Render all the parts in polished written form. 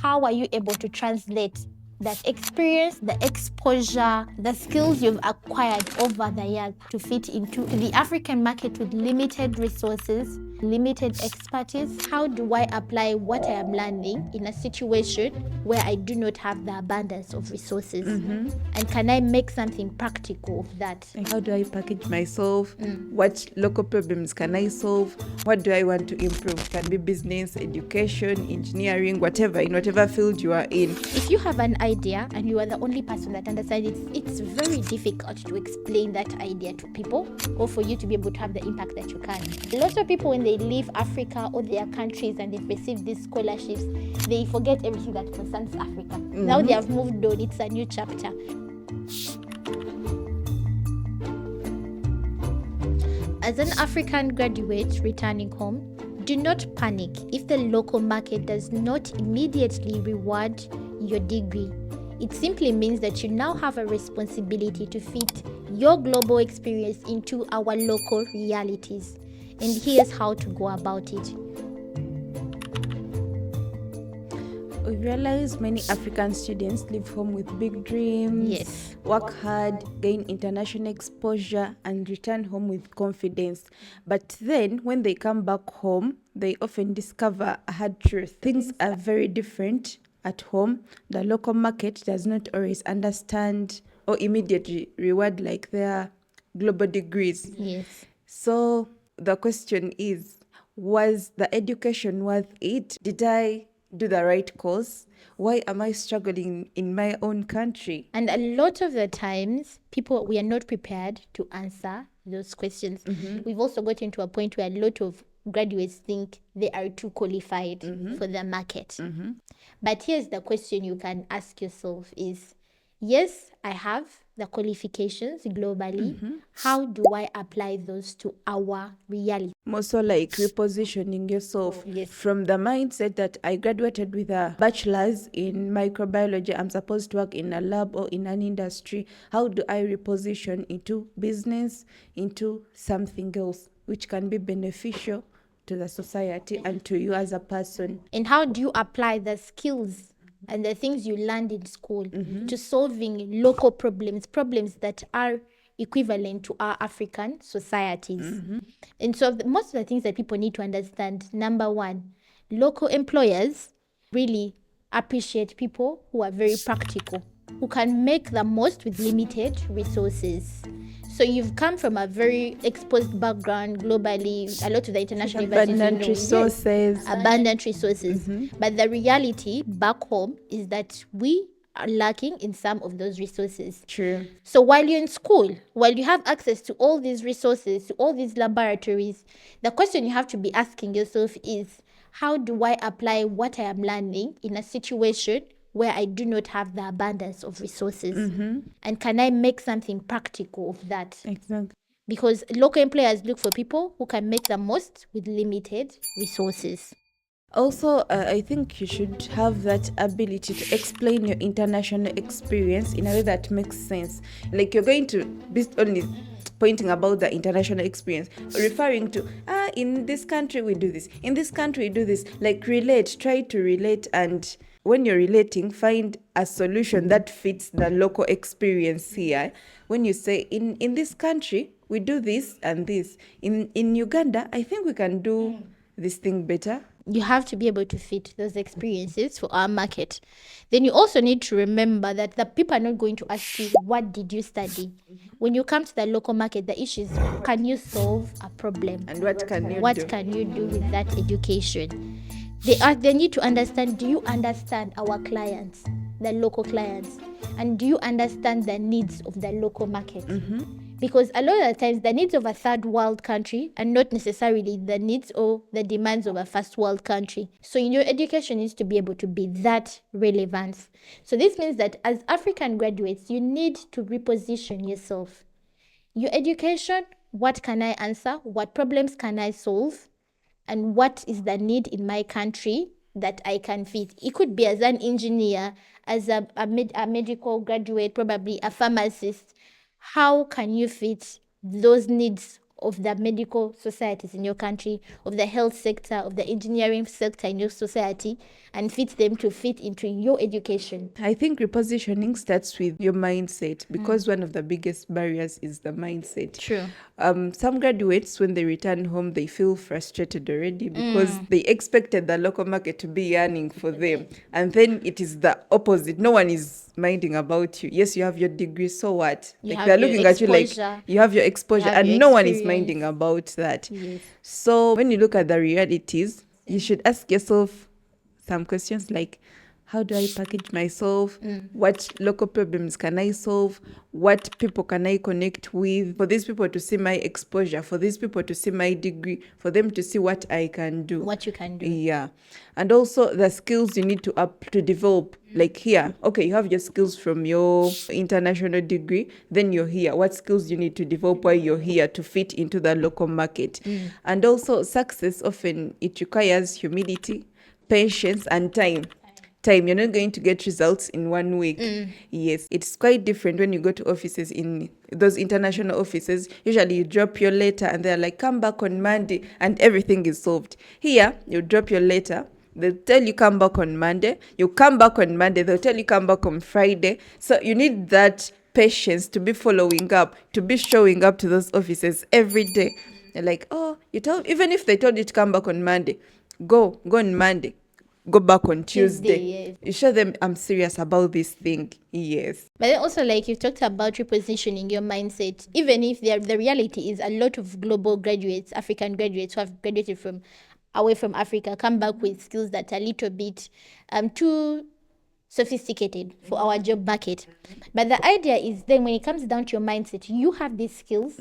how are you able to translate that experience, the exposure, the skills you've acquired over the years to fit into the African market with limited resources, limited expertise? How do I apply what I am learning in a situation where I do not have the abundance of resources? And can I make something practical of that? Like, how do I package myself? What local problems can I solve? What do I want to improve? It can be business, education, engineering, whatever, in whatever field you are in. If you have an idea and you are the only person that understands it, it's very difficult to explain that idea to people or for you to be able to have the impact that you can. Lots of people, when they leave Africa or their countries and they've received these scholarships, they forget everything that concerns Africa. Now they have moved on, it's a new chapter. As an African graduate returning home, do not panic if the local market does not immediately reward your degree. It simply means that you now have a responsibility to fit your global experience into our local realities. And here's how to go about it. We realize many African students leave home with big dreams, Yes. work hard, gain international exposure, and return home with confidence. But then, when they come back home, they often discover a hard truth. Things are very different at home. The local market does not always understand or immediately reward like their global degrees. Yes. So the question is, was the education worth it? Did I do the right course? Why am I struggling in my own country? And a lot of the times, we are not prepared to answer those questions. We've also gotten to a point where a lot of graduates think they are too qualified for the market. But here's the question you can ask yourself is, yes, I have the qualifications globally. How do I apply those to our reality? More so like repositioning yourself Yes. from the mindset that I graduated with a bachelor's in microbiology, I'm supposed to work in a lab or in an industry. How do I reposition into business, into something else which can be beneficial to the society and to you as a person? And how do you apply the skills and the things you learned in school to solving local problems that are equivalent to our African societies? And so most of the things that people need to understand, number one, local employers really appreciate people who are very practical, who can make the most with limited resources. So you've come from a very exposed background globally, a lot of the international universities, Abundant resources. abundant resources. But the reality back home is that we are lacking in some of those resources. True. So while you're in school, while you have access to all these resources, to all these laboratories, the question you have to be asking yourself is, how do I apply what I am learning in a situation where I do not have the abundance of resources? And can I make something practical of that? Exactly. Because local employers look for people who can make the most with limited resources. Also, I think you should have that ability to explain your international experience in a way that makes sense. Like, you're going to be only pointing about the international experience, referring to, in this country we do this, in this country we do this. Like, try to relate, and when you're relating, find a solution that fits the local experience here. When you say, in this country we do this and this, in Uganda I think we can do this thing better. You have to be able to fit those experiences for our market. Then you also need to remember that the people are not going to ask you, what did you study? When you come to the local market, the issue is, can you solve a problem? And what can you do? What can you do with that education? They need to understand, do you understand our clients, the local clients? And do you understand the needs of the local market? Because a lot of the times, the needs of a third world country are not necessarily the needs or the demands of a first world country. So your education needs to be able to be that relevant. So this means that as African graduates, you need to reposition yourself. Your education, what can I answer? What problems can I solve? And what is the need in my country that I can fit? It could be as an engineer, as a medical graduate, probably a pharmacist. How can you fit those needs of the medical societies in your country, of the health sector, of the engineering sector in your society, and fit them to fit into your education. I think repositioning starts with your mindset, because one of the biggest barriers is the mindset. True. Some graduates, when they return home, they feel frustrated already because they expected the local market to be earning for them. And then it is the opposite. No one is minding about you. Yes, you have your degree, so what? You Like have they're your looking at you like exposure. you have your exposure, You have and your no one is experience. minding about that. Yes. So when you look at the realities, you should ask yourself some questions like, how do I package myself? What local problems can I solve? What people can I connect with? For these people to see my exposure, for these people to see my degree, for them to see what I can do. What you can do. Yeah. And also the skills you need to develop. Like here, okay, you have your skills from your international degree, then you're here. What skills you need to develop while you're here to fit into the local market? And also success, often it requires humility, patience, and time. You're not going to get results in 1 week. Yes, it's quite different when you go to offices, in those international offices. Usually you drop your letter and they're like, come back on Monday, and everything is solved. Here, you drop your letter, they'll tell you come back on Monday, you come back on Monday, they'll tell you come back on Friday. So you need that patience to be following up, to be showing up to those offices every day. They're like, oh, even if they told you to come back on Monday, go on Monday, go back on Tuesday. Yes. You show them I'm serious about this thing. Yes. But then also, like you talked about repositioning your mindset, even if the reality is a lot of global graduates, African graduates who have graduated from away from Africa, come back with skills that are a little bit too sophisticated for our job market. But the idea is then when it comes down to your mindset, you have these skills.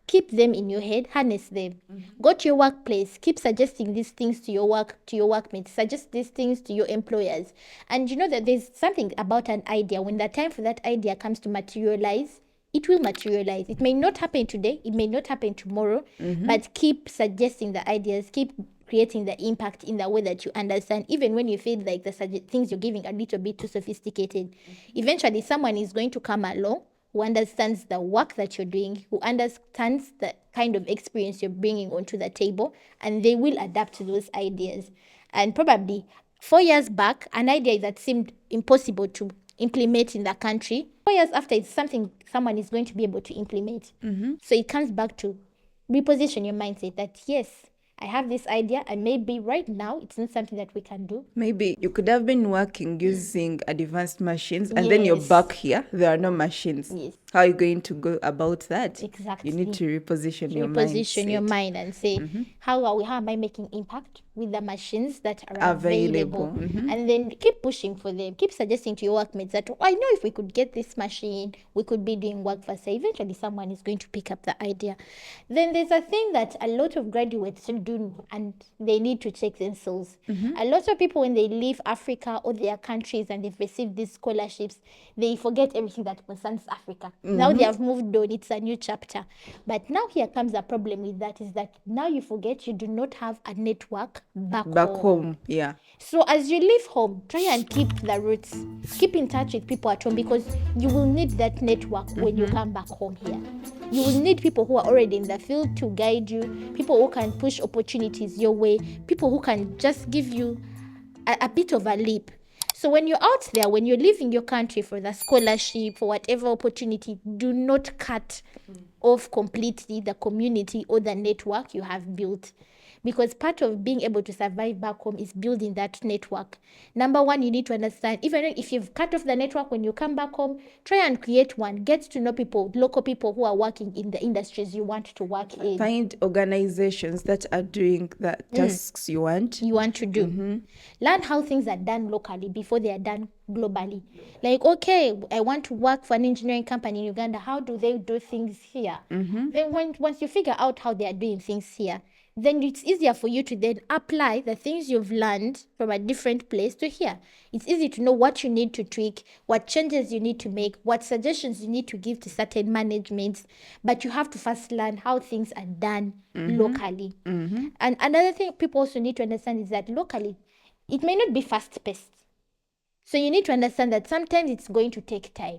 Keep them in your head, harness them. Go to your workplace, keep suggesting these things to your workmates, suggest these things to your employers. And you know that there's something about an idea. When the time for that idea comes to materialize, it will materialize. It may not happen today, it may not happen tomorrow, but keep suggesting the ideas, keep creating the impact in the way that you understand, even when you feel like the things you're giving are a little bit too sophisticated. Eventually, someone is going to come along who understands the work that you're doing, who understands the kind of experience you're bringing onto the table, and they will adapt to those ideas. And probably 4 years back, an idea that seemed impossible to implement in the country, 4 years after, it's something someone is going to be able to implement. So it comes back to reposition your mindset that, yes, I have this idea, and maybe right now it's not something that we can do. Maybe you could have been working using advanced machines, and then you're back here, there are no machines. Yes. How are you going to go about that? Exactly. You need to reposition your Reposition your mindset. mind and say, how am I making impact with the machines that are available? And then keep pushing for them. Keep suggesting to your workmates that, I know if we could get this machine, we could be doing work for say. Eventually someone is going to pick up the idea. Then there's a thing that a lot of graduates do, and they need to check themselves. A lot of people, when they leave Africa or their countries and they've received these scholarships, they forget everything that concerns Africa. Now they have moved on, it's a new chapter. But now here comes a problem with that, is that now you forget you do not have a network back home. Yeah. So as you leave home, try and keep the roots. Keep in touch with people at home, because you will need that network when you come back home here. You will need people who are already in the field to guide you, people who can push opportunities your way, people who can just give you a bit of a leap. So when you're out there, when you're leaving your country for the scholarship, for whatever opportunity, do not cut off completely the community or the network you have built. Because part of being able to survive back home is building that network. Number one, you need to understand, even if you've cut off the network when you come back home, try and create one. Get to know people, local people who are working in the industries you want to work in. Find organizations that are doing the tasks you want to do. Learn how things are done locally before they are done globally. Like, okay, I want to work for an engineering company in Uganda. How do they do things here? Then once you figure out how they are doing things here, then it's easier for you to then apply the things you've learned from a different place to here. It's easy to know what you need to tweak, what changes you need to make, what suggestions you need to give to certain managements, but you have to first learn how things are done locally. And another thing people also need to understand is that locally, it may not be fast-paced. So you need to understand that sometimes it's going to take time.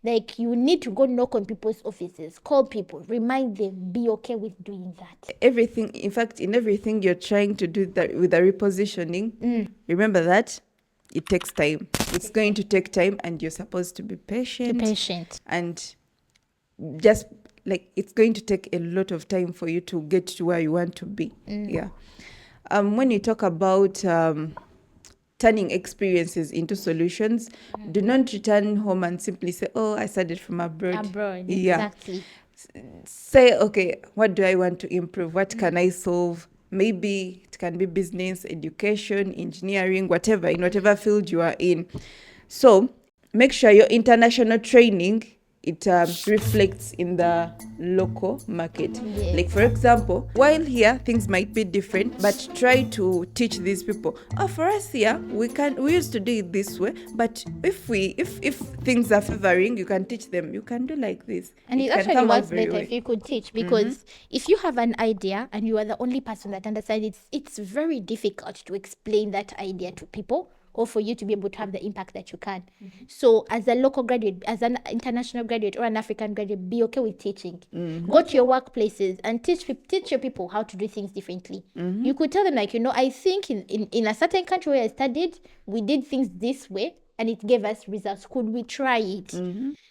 Like, you need to go knock on people's offices, call people, remind them, be okay with doing that. Everything, in fact, in everything you're trying to do that with the repositioning, remember that it takes time. It's going to take time, and you're supposed to be patient. And just like, it's going to take a lot of time for you to get to where you want to be. Yeah. When you talk about turning experiences into solutions, do not return home and simply say, oh, I studied from abroad. Yeah. Exactly. Say, okay, what do I want to improve? What can I solve? Maybe it can be business, education, engineering, whatever, in whatever field you are in. So make sure your international training, it reflects in the local market. Yes. Like, for example, while here things might be different, but try to teach these people, oh, for us here we used to do it this way, but if things are favoring, you can teach them, you can do like this. And it actually works better if you could teach, because if you have an idea and you are the only person that understands it, it's very difficult to explain that idea to people, or for you to be able to have the impact that you can. So as a local graduate, as an international graduate or an African graduate, be okay with teaching. Go to your workplaces and teach your people how to do things differently. You could tell them, like, I think in a certain country where I studied, we did things this way and it gave us results. Could we try it?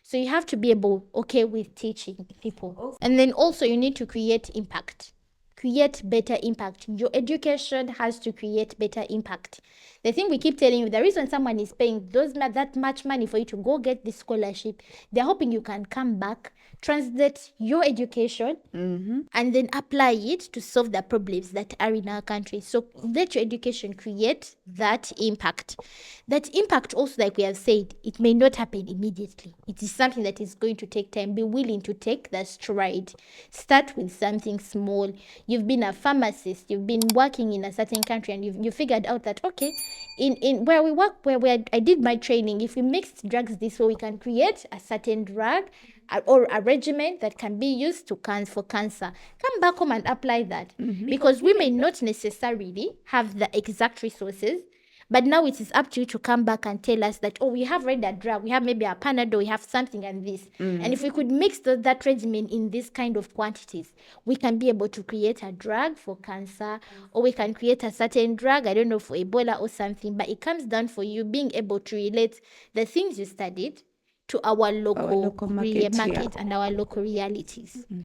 So you have to be okay with teaching people. And then also you need to create impact. Create better impact. Your education has to create better impact. The thing we keep telling you, the reason someone is paying that much money for you to go get this scholarship, they're hoping you can come back, translate your education, and then apply it to solve the problems that are in our country. So let your education create that impact. That impact also, like we have said, it may not happen immediately. It is something that is going to take time. Be willing to take that stride. Start with something small. You've been a pharmacist, you've been working in a certain country, and you figured out that, okay, in where we work, where I did my training, if we mix drugs this way, we can create a certain drug or a regimen that can be used for cancer. Come back home and apply that. Because we may not necessarily have the exact resources, but now it is up to you to come back and tell us that, oh, we have read that drug, we have maybe a Panadol, we have something and this. And if we could mix that regimen in this kind of quantities, we can be able to create a drug for cancer, or we can create a certain drug, I don't know, for Ebola or something. But it comes down for you being able to relate the things you studied to our local market and our local realities.